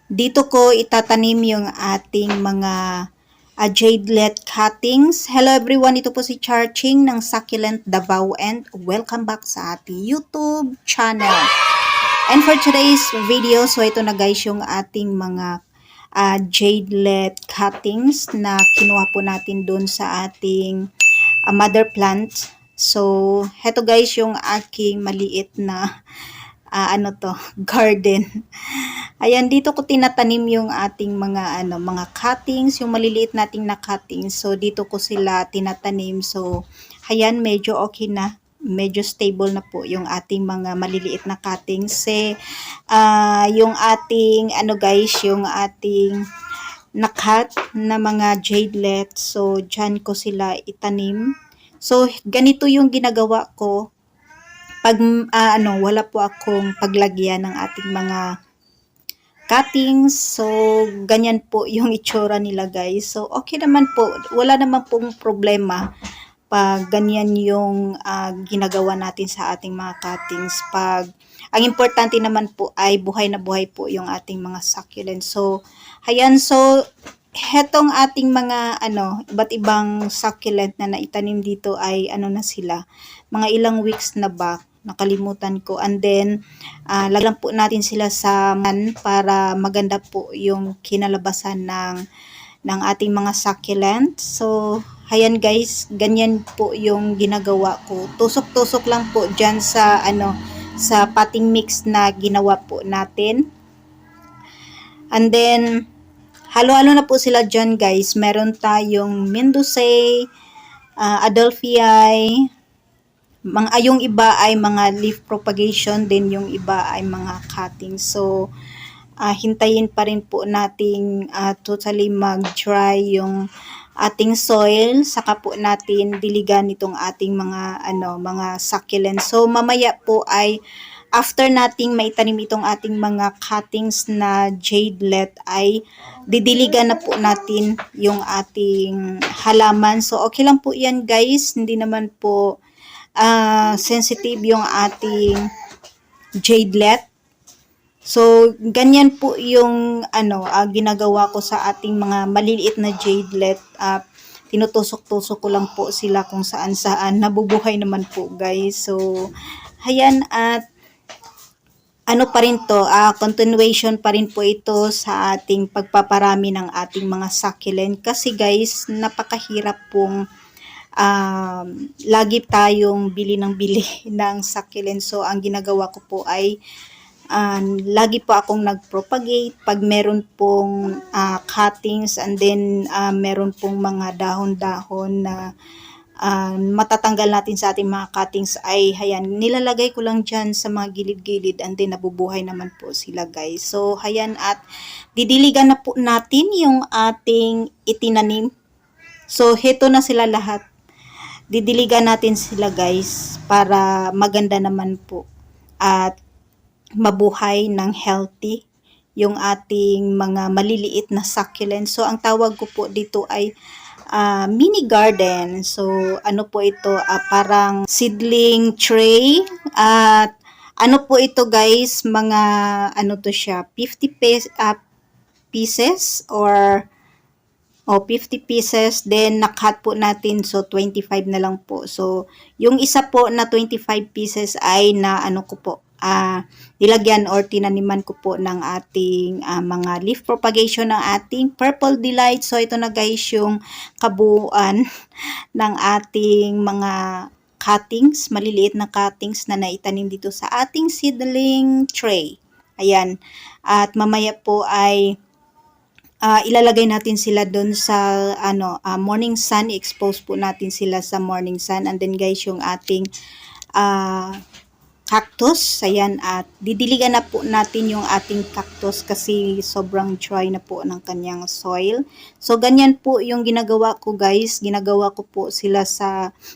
Dito ko itatanim yung ating mga jadelet cuttings. Hello everyone, ito po si Charching ng Succulent Davao and welcome back sa ating YouTube channel. And for today's video, so ito na guys yung ating mga jadelet cuttings na kinuha po natin dun sa ating mother plant. So, heto guys yung aking maliit na garden. Ayan, dito ko tinatanim yung ating mga cuttings, yung maliliit nating na cuttings. So, dito ko sila tinatanim. So, ayan, medyo okay na. Medyo stable na po yung ating mga maliliit na cuttings. Yung ating, yung ating nakat na mga jadelet. So, dyan ko sila itanim. So, ganito yung ginagawa ko pag wala po akong paglagyan ng ating mga cuttings. So, ganyan po yung itsura nila guys. So, okay naman po. Wala naman pong problema pag ganyan yung ginagawa natin sa ating mga cuttings. Ang importante naman po ay buhay na buhay po yung ating mga succulent. So, ayan. So, hetong ating mga iba't ibang succulent na naitanim dito ay na sila. Mga ilang weeks na ba? Nakalimutan ko. And then, lagyan po natin sila sa man para maganda po yung kinalabasan ng ating mga succulent. So, ayan guys, ganyan po yung ginagawa ko. Tusok-tusok lang po dyan sa, sa potting mix na ginawa po natin. And then, halo-halo na po sila dyan guys. Meron tayong Mendozae, Adelphii, yung iba ay mga leaf propagation, din yung iba ay mga cuttings. So, hintayin pa rin po nating totally mag-dry yung ating soil, saka po natin diligan itong ating mga succulent. So, mamaya po ay after nating maitanim itong ating mga cuttings na jadelet ay didiligan na po natin yung ating halaman. So, okay lang po yan guys. Hindi naman po sensitive yung ating jadelet. So, ganyan po yung ginagawa ko sa ating mga maliliit na jadelet. Tinutusok-tusok ko lang po sila kung saan-saan. Nabubuhay naman po guys. So, ayan, at pa rin to, continuation pa rin po ito sa ating pagpaparami ng ating mga succulent. Kasi guys, napakahirap pong lagi tayong bili ng bili ng succulent. So, ang ginagawa ko po ay lagi po akong nag-propagate pag meron pong cuttings, and then meron pong mga dahon-dahon na matatanggal natin sa ating mga cuttings ay hayan, nilalagay ko lang dyan sa mga gilid-gilid, and then nabubuhay naman po sila guys. So, hayan, at didiligan na po natin yung ating itinanim. So, heto na sila lahat. Didiligan natin sila guys para maganda naman po at mabuhay ng healthy yung ating mga maliliit na succulent. So, ang tawag ko po dito ay mini garden. So, po ito? Parang seedling tray. At po ito guys? Mga to siya? 50 pieces or 50 pieces, then nakat po natin, so 25 na lang po. So, yung isa po na 25 pieces ay na ko po, nilagyan or tinaniman ko po ng ating mga leaf propagation ng ating Purple Delight. So, ito na guys yung kabuuan ng ating mga cuttings, maliliit na cuttings na naitanim dito sa ating seedling tray. Ayan. At mamaya po ay ilalagay natin sila doon sa morning sun, expose po natin sila sa morning sun. And then guys, yung ating cactus, ayan, at didiligan na po natin yung ating cactus kasi sobrang dry na po ng kanyang soil. So, ganyan po yung ginagawa ko guys. Ginagawa ko po sila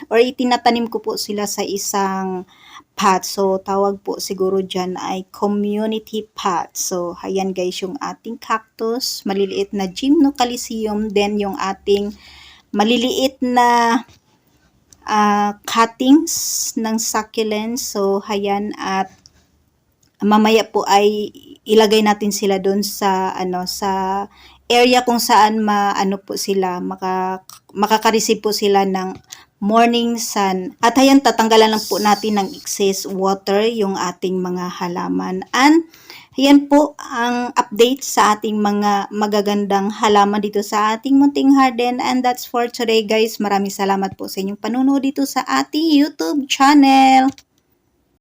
itinatanim ko po sila sa isang pot. So, tawag po siguro dyan ay community pot. So, ayan guys, yung ating cactus, maliliit na Gymnocalcium, then yung ating maliliit na cuttings ng succulents. So, ayan, at mamaya po ay ilagay natin sila doon sa sa area kung saan po sila makaka-receive po sila ng morning sun. At ayan, tatanggalan lang po natin ng excess water yung ating mga halaman. And ayan po ang update sa ating mga magagandang halaman dito sa ating munting garden. And that's for today guys. Maraming salamat po sa inyong panunood dito sa ating YouTube channel.